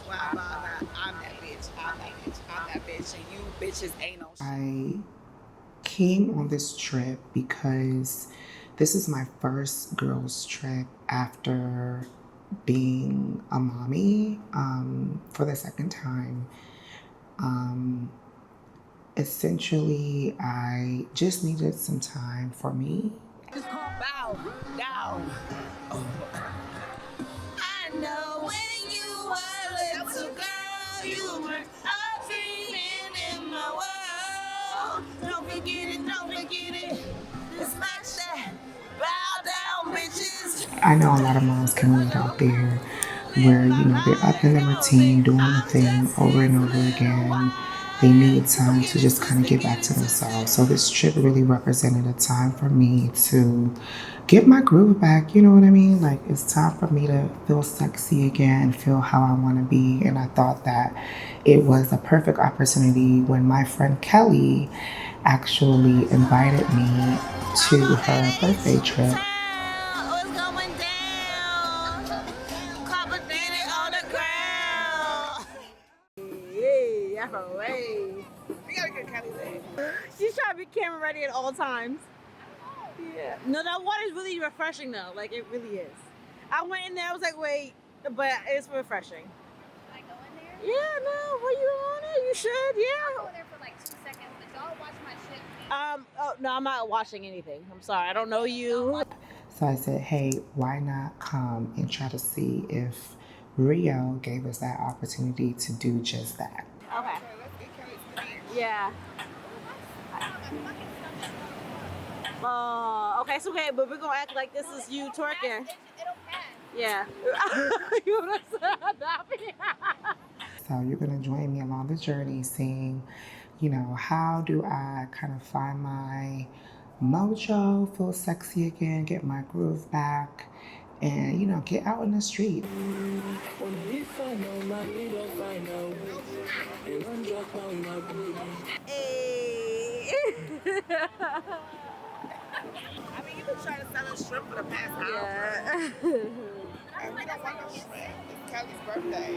Blah, blah, blah. I'm that bitch. I'm that bitch. I'm that bitch. And you bitches ain't no shit. I came on this trip because this is my first girls trip after being a mommy for the second time. Essentially, I just needed some time for me. Just call bow down. I know when you were a little girl, you were a dreaming in my world. Don't forget it, don't forget it. Just like that. Bow down, bitches. I know a lot of moms can relate out there where, they're up in the routine, doing the thing over and over again. They need time to just kind of get back to themselves. So this trip really represented a time for me to get my groove back. You know what I mean? Like, it's time for me to feel sexy again, feel how I want to be. And I thought that it was a perfect opportunity when my friend Kelly actually invited me to her birthday trip. She's trying to be camera ready at all times. Yeah. No, that water is really refreshing though. Like, it really is. I went in there, I was like, wait, but it's refreshing. Can I go in there? Yeah, no, were you on it? You should, yeah. I'll go there for like 2 seconds, but y'all watch my shit. Oh, no, I'm not watching anything. I'm sorry, I don't know you. So I said, hey, why not come and try to see if Rio gave us that opportunity to do just that. Okay. Yeah. Okay, so okay, but we're gonna act like this is you twerking. It'll pass. Yeah. You know what I'm saying? So you're gonna join me along the journey seeing, how do I kind of find my mojo, feel sexy again, get my groove back, and get out in the street. Hey. I mean, you've been trying to sell us shrimp for the past hour. Yeah. And we don't want no shrimp. It's Kelly's birthday.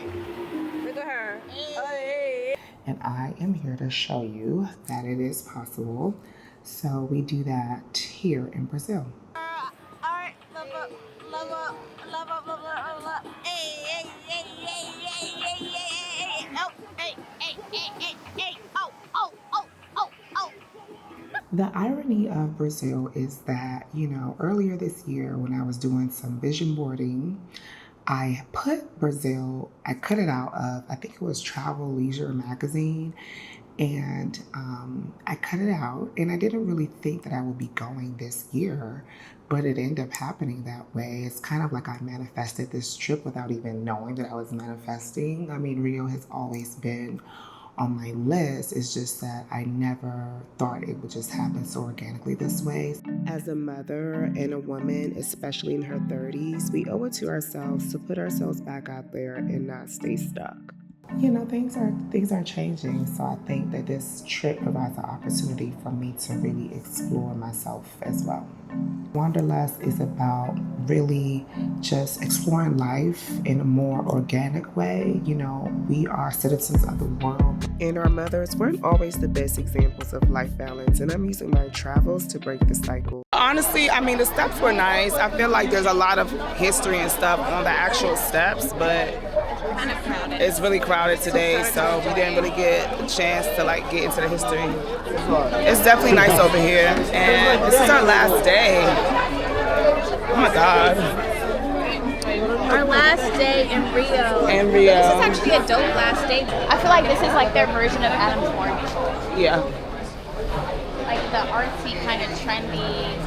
Look at her. Oh, hey. And I am here to show you that it is possible. So we do that here in Brazil. All right, love up, love up, love up, love up, love up. Hey, hey, hey, hey, hey, hey, hey, hey, oh, hey, hey, hey, hey, hey, oh, oh, oh, oh, oh. The irony of Brazil is that, earlier this year when I was doing some vision boarding, I put Brazil, I cut it out of, I think it was Travel Leisure magazine, and I cut it out, and I didn't really think that I would be going this year, but it ended up happening that way. It's kind of like I manifested this trip without even knowing that I was manifesting. I mean, Rio has always been on my list. It's just that I never thought it would just happen so organically this way. As a mother and a woman, especially in her 30s, we owe it to ourselves to put ourselves back out there and not stay stuck. Things are changing, so I think that this trip provides an opportunity for me to really explore myself as well. Wanderlust is about really just exploring life in a more organic way. We are citizens of the world, and our mothers weren't always the best examples of life balance, and I'm using my travels to break the cycle. Honestly, I mean, the steps were nice. I feel like there's a lot of history and stuff on the actual steps, but it's really crowded today, so we didn't really get a chance to get into the history. It's definitely nice over here, and this is our last day. Oh my God. Our last day in Rio. This is actually a dope last day. I feel like this is like their version of Adam's Morning. Yeah. Like the artsy kind of trendy,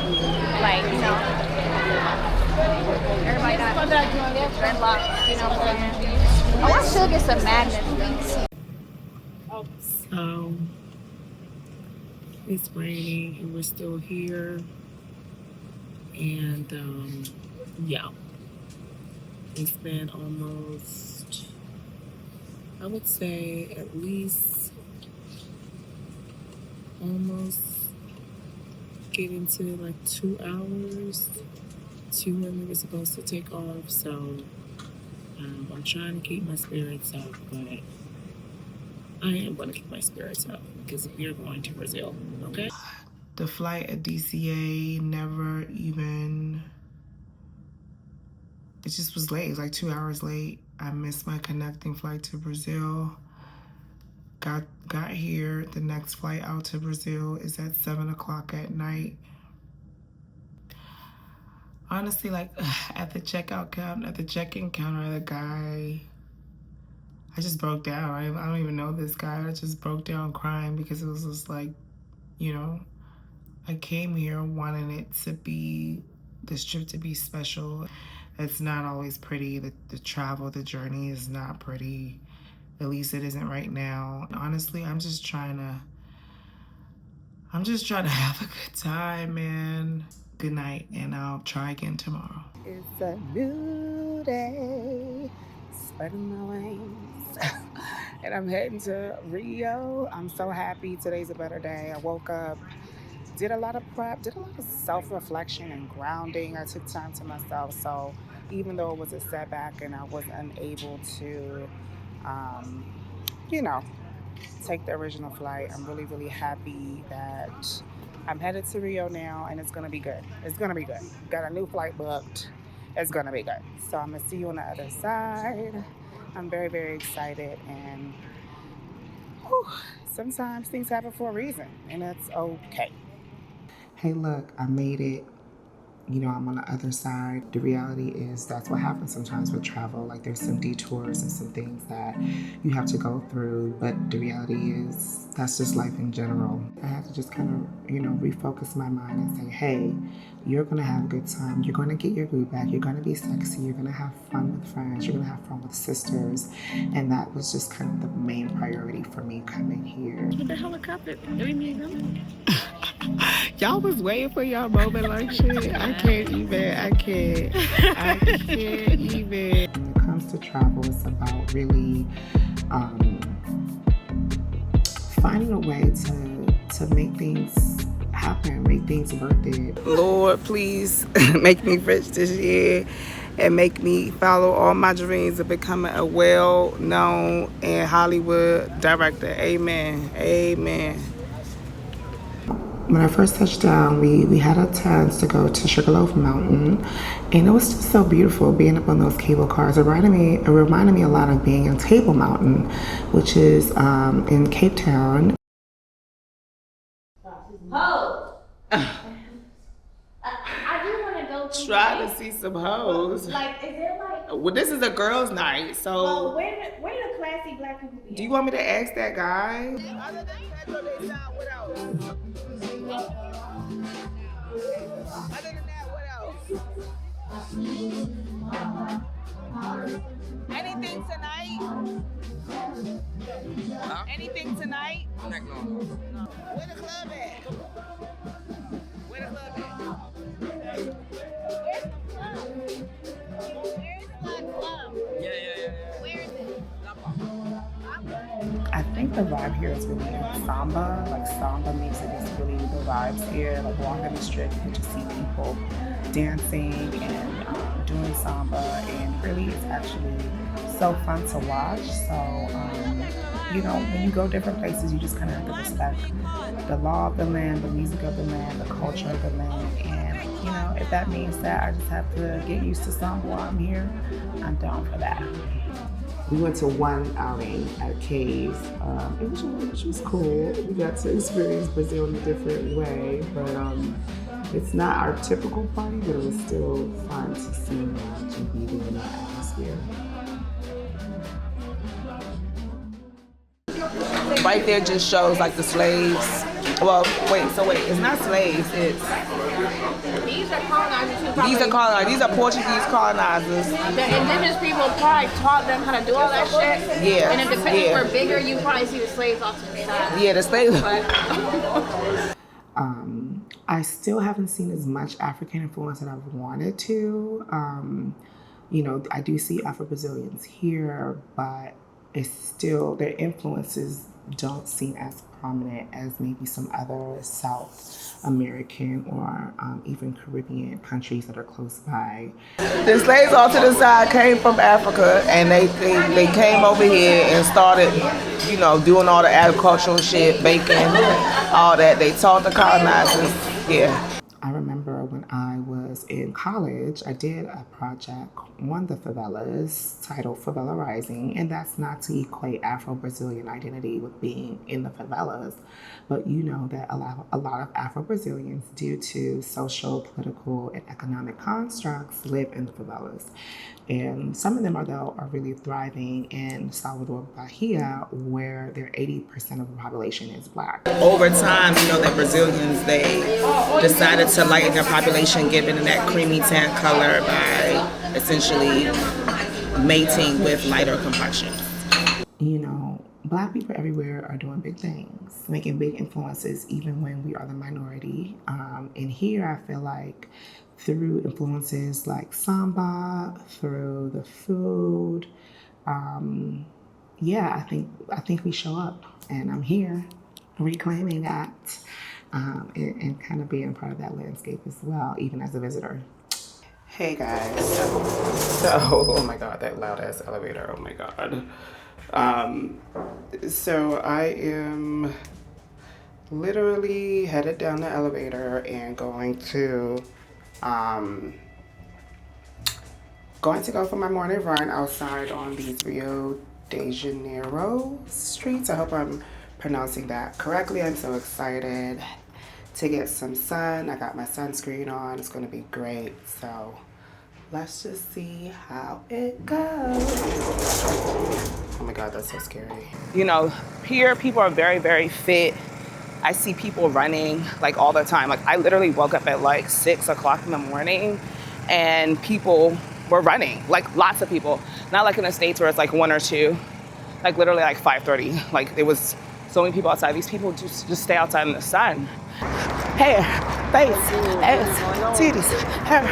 everybody got dreadlocks, you know what I'm saying? Oh, I should get some magnets. So it's raining and we're still here, and yeah, it's been almost, I would say at least almost getting to 2 hours to when we were supposed to take off. So I'm trying to keep my spirits up, but I am going to keep my spirits up because we are going to Brazil, okay? The flight at DCA never even, it just was late. It was like 2 hours late. I missed my connecting flight to Brazil. Got here. The next flight out to Brazil is at 7 o'clock at night. Honestly, like at the checkout counter, at the check-in counter, the guy, I just broke down. I don't even know this guy. I just broke down crying because it was just like, you know, I came here wanting it to be, this trip to be special. It's not always pretty. The travel, the journey is not pretty. At least it isn't right now. Honestly, I'm just trying to have a good time, man. Good night, and I'll try again tomorrow. It's a new day, spreading my wings, and I'm heading to Rio. I'm so happy. Today's a better day. I woke up, did a lot of prep, did a lot of self-reflection and grounding. I took time to myself, so even though it was a setback and I was unable to, you know, take the original flight, I'm really, really happy that I'm headed to Rio now, and it's gonna be good. It's gonna be good. Got a new flight booked. It's gonna be good. So I'm gonna see you on the other side. I'm very, very excited, and whew, sometimes things happen for a reason, and that's okay. Hey, look, I made it. You know, I'm on the other side. The reality is that's what happens sometimes with travel. Like there's some detours and some things that you have to go through, but the reality is that's just life in general. I had to just kind of, you know, refocus my mind and say, hey, you're gonna have a good time. You're gonna get your groove back. You're gonna be sexy. You're gonna have fun with friends. You're gonna have fun with sisters. And that was just kind of the main priority for me coming here. With the helicopter, we need them. Y'all was waiting for y'all moment like shit. I can't even. When it comes to travel, it's about really finding a way to make things happen, make things worth it. Lord, please make me rich this year and make me follow all my dreams of becoming a well-known and Hollywood director. Amen. Amen. When I first touched down, we had a chance to go to Sugarloaf Mountain, and it was just so beautiful being up on those cable cars. It reminded me a lot of being in Table Mountain, which is in Cape Town. Ho! I do want to go to Try to see some hoes. Like, is there like? Well, this is a girls' night, so. Oh, where do classy black people be? Do you want me to ask that guy? Anything tonight? Anything tonight? No. Where the club at? Where the club at? Where's the club? Yeah. Where is it? I think the vibe here is really samba. Like samba music is really the vibes here. Like walking the strip, you can just see people dancing and doing samba, and really it's actually so fun to watch. So you know, when you go different places, you just kind of have to respect the law of the land, the music of the land, the culture of the land, and you know, if that means that I just have to get used to samba while I'm here, I'm down for that. We went to one outing at Caves, which was cool. We got to experience Brazil in a different way, but it's not our typical party, but it was still fun to see that and be there in that atmosphere. Right there just shows like the slaves. Well, wait, it's not slaves, it's... These are colonizers too. Probably. These are Portuguese colonizers. The indigenous people probably taught them how to do all that shit. Yeah. And if the pictures were bigger, you probably see the slaves off to the side. Yeah, the slaves. I still haven't seen as much African influence that I've wanted to. You know, I do see Afro-Brazilians here, but it's still, their influences don't seem as prominent as maybe some other South American or even Caribbean countries that are close by. The slaves off to the side came from Africa, and they came over here and started, you know, doing all the agricultural shit, baking, all that. They taught the colonizers, yeah. I remember when I was in college, I did a project on the favelas titled Favela Rising, and that's not to equate Afro-Brazilian identity with being in the favelas, but you know that a lot of Afro-Brazilians, due to social, political, and economic constructs, live in the favelas. And some of them are really thriving in Salvador, Bahia, where 80% of the population is Black. Over time, you know, that Brazilians, they decided to lighten their population, given that creamy tan color by essentially mating with lighter complexions. You know, Black people everywhere are doing big things, making big influences, even when we are the minority. And here I feel like through influences like samba, through the food, I think we show up, and I'm here reclaiming that and kind of being part of that landscape as well, even as a visitor. Hey guys, so oh my god, that loud ass elevator, oh my god. So I am literally headed down the elevator and going to go for my morning run outside on these Rio de Janeiro streets. I hope I'm pronouncing that correctly. I'm so excited to get some sun. I got my sunscreen on. It's gonna be great. So let's just see how it goes. Oh my god, that's so scary. You know, here people are very, very fit. I see people running like all the time. Like I literally woke up at like 6 o'clock in the morning and people were running, like lots of people. Not like in the States where it's like one or two, like literally like 5:30. Like there was so many people outside. These people just stay outside in the sun. Hair, face, ass, titties, hair,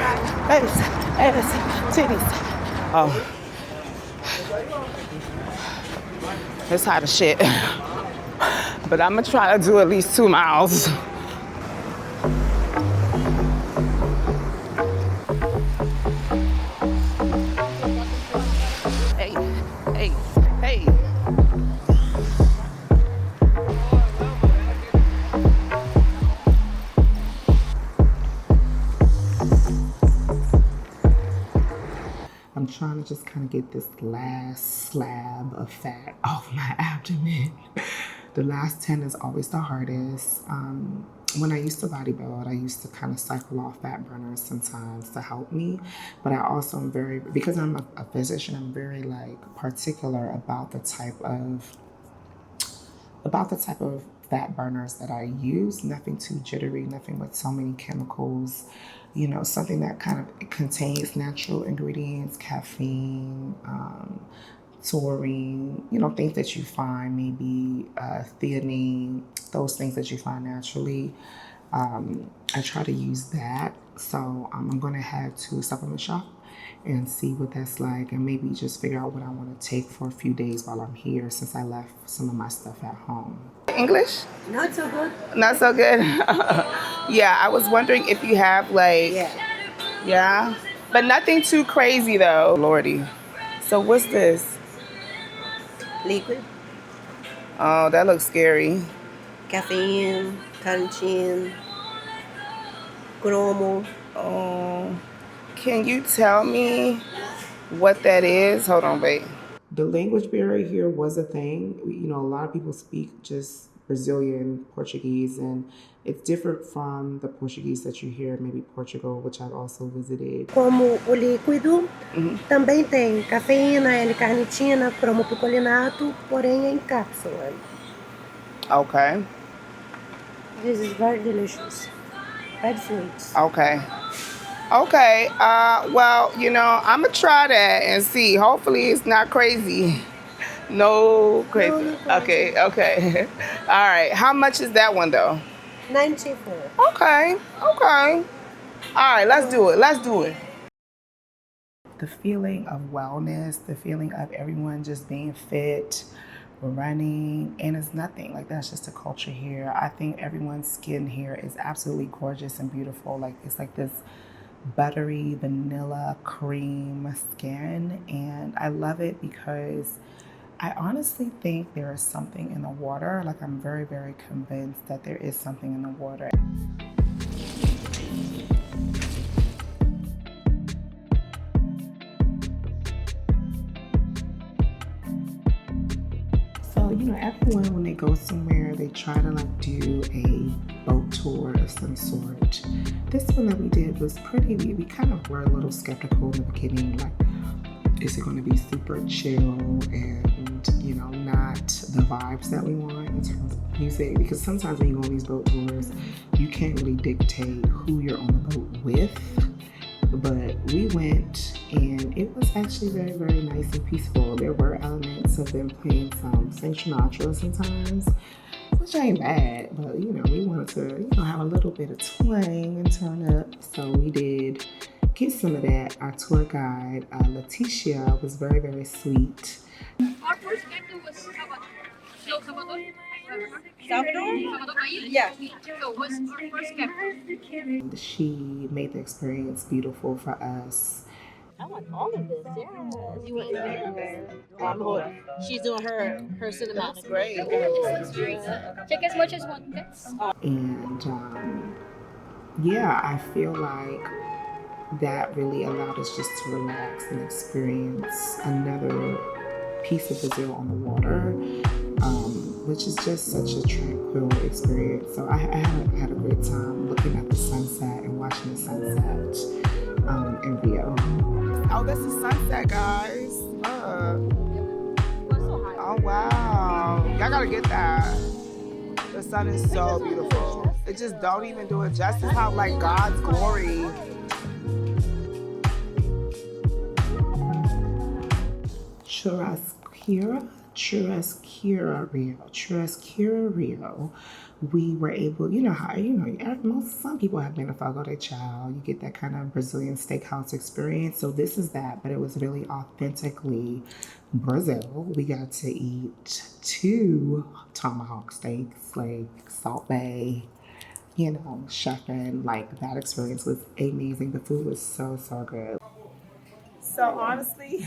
face, ass, titties. Oh, it's hot as shit. But I'm gonna try to do at least 2 miles. Hey. I'm trying to just kind of get this last slab of fat off my abdomen. The last 10 is always the hardest. When I used to bodybuild, I used to kind of cycle off fat burners sometimes to help me. But I also am because I'm a physician, I'm very like particular about the type of fat burners that I use. Nothing too jittery, nothing with so many chemicals. You know, something that kind of contains natural ingredients, caffeine, taurine, you know, things that you find, maybe theanine, those things that you find naturally. I try to use that. So I'm going to head to a supplement shop and see what that's like, and maybe just figure out what I want to take for a few days while I'm here, since I left some of my stuff at home. English? Not so good. Not so good? Yeah, I was wondering if you have like, yeah, but nothing too crazy though. Lordy. So what's this? Liquid, Oh, that looks scary. caffeine, carnitine, chromo. Oh, can you tell me what that is? Hold on, wait. The language barrier here was a thing. You know, a lot of people speak just Brazilian Portuguese, and it's different from the Portuguese that you hear, maybe Portugal, which I've also visited. Como o líquido, também tem cafeína, L-carnitina, cromopicolinato, porém é em cápsula. Okay. This is very delicious. Very sweet. Okay. Well, you know, I'm gonna try that and see. Hopefully it's not crazy. No crazy. No crazy. Okay. All right. How much is that one though? 94. Okay. All right, let's do it. The feeling of wellness, the feeling of everyone just being fit, running, and it's nothing. Like, that's just a culture here. I think everyone's skin here is absolutely gorgeous and beautiful. Like, it's like this buttery vanilla cream skin, and I love it because I honestly think there is something in the water. Like, I'm very, very convinced that there is something in the water. So, you know, everyone, when they go somewhere, they try to like do a boat tour of some sort. This one that we did was pretty, we kind of were a little skeptical in the beginning, like, is it going to be super chill and, you know, not the vibes that we want in terms of music? Because sometimes when you go on these boat tours, you can't really dictate who you're on the boat with. But we went, and it was actually very, very nice and peaceful. There were elements of them playing some Saint Sinatra sometimes, which ain't bad, but, you know, we wanted to, you know, have a little bit of twang and turn up. So we did get some of that. Our tour guide, Leticia, was very, very sweet. Our first captain was Salvador. Salvador? Yeah. So was our first captain. She made the experience beautiful for us. I want all of this. Yes. You want she's doing her cinematic. That's great. Take as much as one. And yeah, I feel like that really allowed us just to relax and experience another piece of Brazil on the water, which is just such a tranquil experience. So I had a great time looking at the sunset and watching the sunset in Rio. Oh, that's the sunset, guys. Oh, wow. Y'all gotta get that. The sun is so beautiful. It just don't even do it justice how, like, God's glory. Churrasqueira Rio. We were able, you know how, you know, some people have been to Fogo de Chao. You get that kind of Brazilian steakhouse experience. So this is that, but it was really authentically Brazil. We got to eat 2 tomahawk steaks, like Salt Bay, you know, chefing. Like, that experience was amazing. The food was so, so good. So honestly,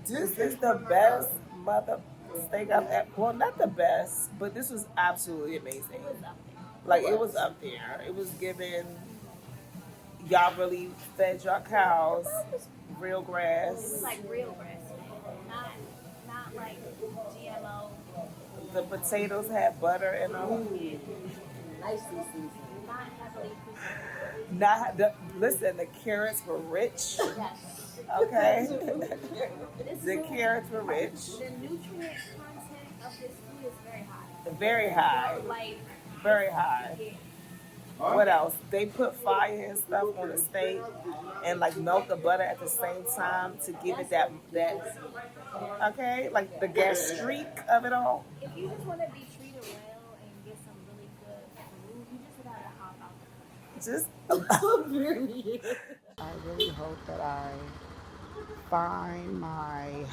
this is the best steak I've had. Well, not the best, but this was absolutely amazing. Like, it was up there. It was given, y'all really fed your cows real grass. It was like real grass, not like GMO. The potatoes had butter in them. Nicely seasoned. Not heavily preserved. Listen, the carrots were rich. Yes. Okay. This The is carrots were rich. the nutrient content of this food is very high. Very high. Like, Very high. What else? They put fire and stuff on the steak and like melt the butter at the same time to give it that okay, like the gastrique of it all. if you just want to be treated well and get some really good food, you just gotta hop out the Just I really hope that I find my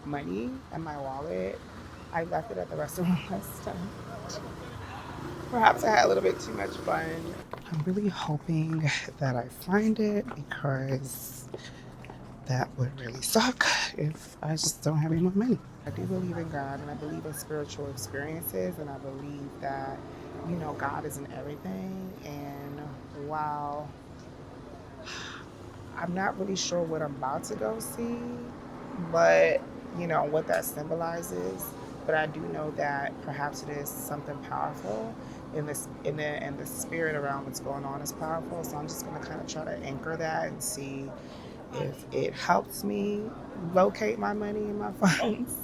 money and my wallet. I left it at the restaurant last time. perhaps I had a little bit too much fun. I'm really hoping that I find it, because that would really suck if I just don't have any more money. I do believe in God, and I believe in spiritual experiences, and I believe that, you know, God is in everything. And while I'm not really sure what I'm about to go see, but, you know, what that symbolizes, but I do know that perhaps it is something powerful, in the spirit around what's going on is powerful. So I'm just going to kind of try to anchor that and see if it helps me locate my money and my funds.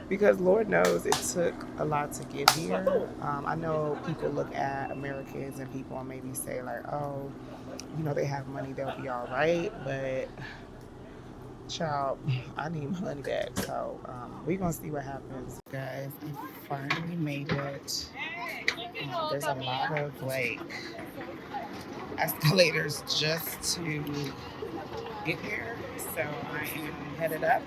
Because Lord knows it took a lot to get here. I know people look at Americans and people maybe say like, oh, you know, they have money, they'll be all right. But child, I need my money back. So we're going to see what happens. Guys, I finally made it. There's a lot of like escalators just to get there. So I am headed up,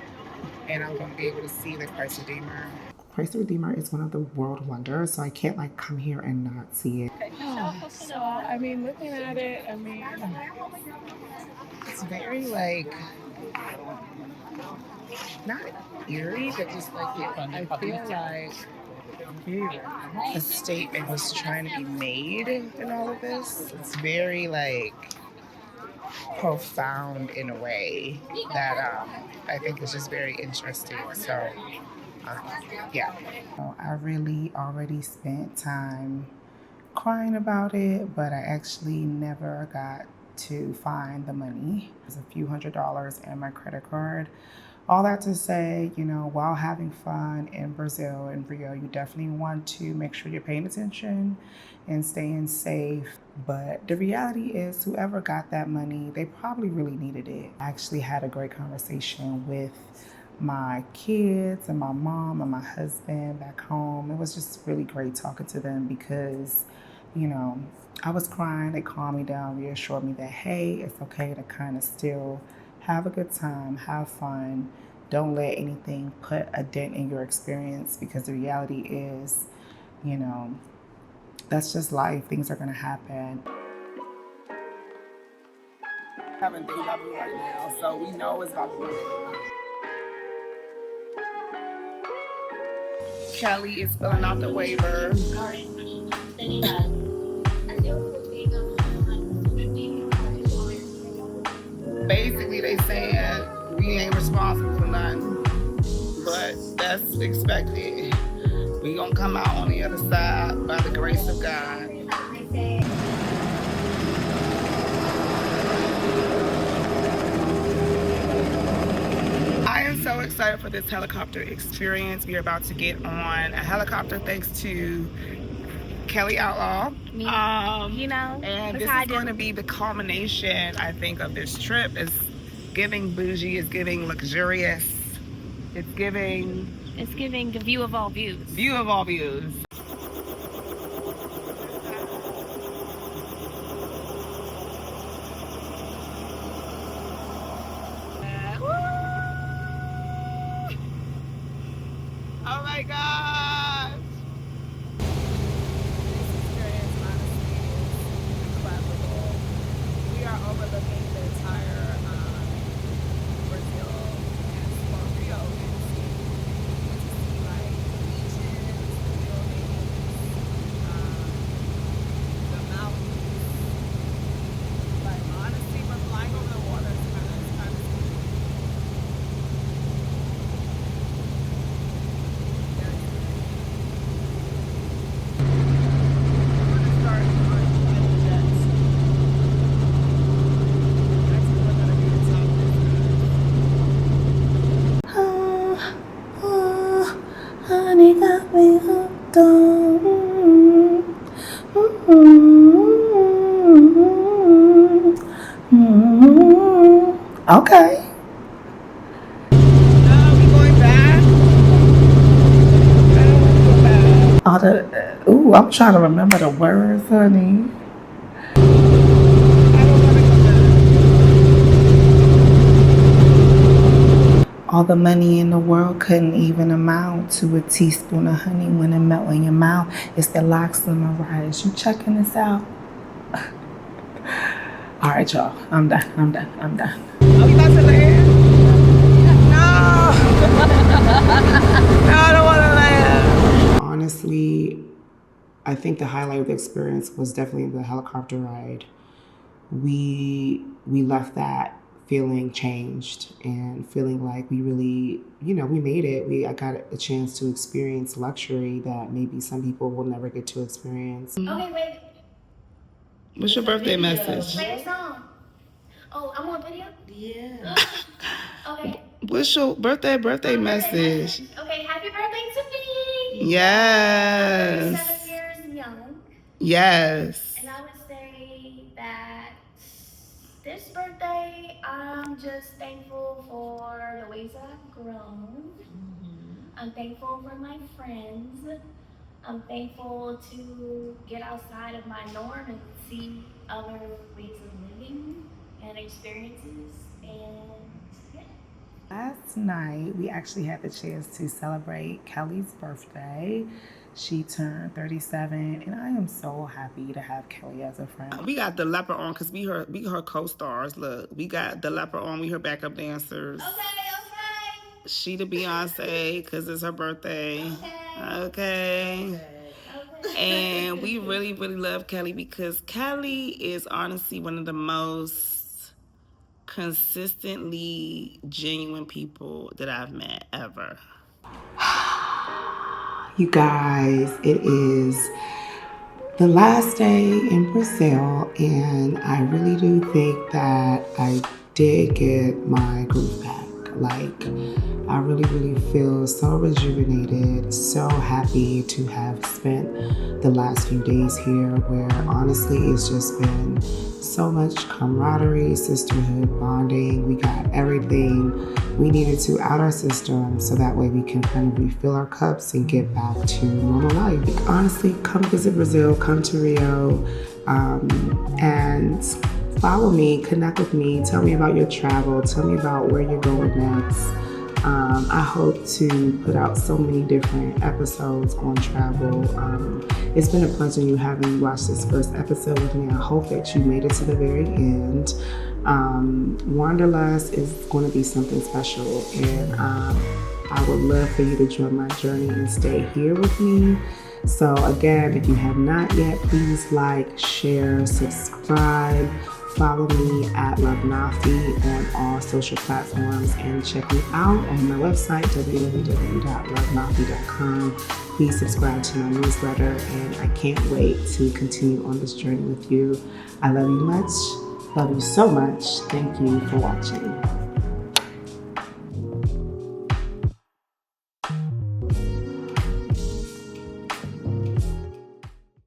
and I'm going to be able to see the Christ Redeemer. Christ Redeemer is one of the world wonders, so I can't like come here and not see it. So I mean, looking at it, I mean, it's very like not eerie, but just like I feel like a statement was trying to be made in all of this. It's very like profound in a way that I think is just very interesting. So yeah. So I really already spent time crying about it, but I actually never got to find the money. There's a few $100s in my credit card. All that to say, you know, while having fun in Brazil and Rio, you definitely want to make sure you're paying attention and staying safe. But the reality is, whoever got that money, they probably really needed it. I actually had a great conversation with my kids and my mom and my husband back home. It was just really great talking to them because, you know, I was crying. They calmed me down, reassured me that, hey, it's okay to kind of still have a good time, have fun. Don't let anything put a dent in your experience because the reality is, you know, that's just life. Things are going to happen. Having deja vu right now, so we know it's about to be. Kelly is filling out the waiver. Basically, they saying we ain't responsible for nothing, but that's expected. We gonna come out on the other side by the grace of God. I am so excited for this helicopter experience. We are about to get on a helicopter thanks to Kelly Outlaw. You know, and this is going to be the culmination, I think, of this trip. It's giving bougie, it's giving luxurious, it's giving the view of all views. View of all views. Oh my gosh! This experience honestly is incredible. We are overlooking the entire Brazil and Rio landscape. We get to see like the beaches, the buildings, the mountains. Like honestly, we're flying over the water. It's kind of scary. Honey got me hooked on. Okay. We going back? I don't want to go back. All the I'm trying to remember the words, honey. All the money in the world couldn't even amount to a teaspoon of honey when it melt in your mouth. It's the locks on my rise. You checking this out? All right, y'all. I'm done. Are we about to land? No! No, I don't want to land. Honestly, I think the highlight of the experience was definitely the helicopter ride. We left that feeling changed and feeling like we really, you know, we made it. I got a chance to experience luxury that maybe some people will never get to experience. Okay, wait. What's your birthday message? Play a song. Oh, I'm on video? Yeah. Okay. What's your birthday message? Okay, happy birthday to me. Yes. I'm 7 years young. Yes. And I would say that this birthday, I'm just thankful for the ways that I've grown. I'm thankful for my friends. I'm thankful to get outside of my norm and see other ways of living and experiences, and yeah. Last night, we actually had the chance to celebrate Kelly's birthday. She turned 37, and I am so happy to have Kelly as a friend. We got the leopard on because we her co-stars. Look, we got the leopard on. We her backup dancers. Okay. She the Beyonce because it's her birthday. Okay. And we really, really love Kelly because Kelly is honestly one of the most consistently genuine people that I've met ever. You guys, it is the last day in Brazil, and I really do think that I did get my groove back. Like, I really, really feel so rejuvenated, so happy to have spent the last few days here, where honestly it's just been so much camaraderie, sisterhood, bonding. We got everything we needed to out our system so that way we can kind of refill our cups and get back to normal life. Honestly, come visit Brazil, come to Rio, and follow me, connect with me, tell me about your travel, tell me about where you're going next. I hope to put out so many different episodes on travel. It's been a pleasure having you watch this first episode with me. I hope that you made it to the very end. Wanderlust is going to be something special, and I would love for you to join my journey and stay here with me. So again, if you have not yet, please like, share, subscribe. Follow me at Love Nafi on all social platforms, and check me out on my website, www.lovenafi.com. Please subscribe to my newsletter, and I can't wait to continue on this journey with you. I love you much. Love you so much. Thank you for watching.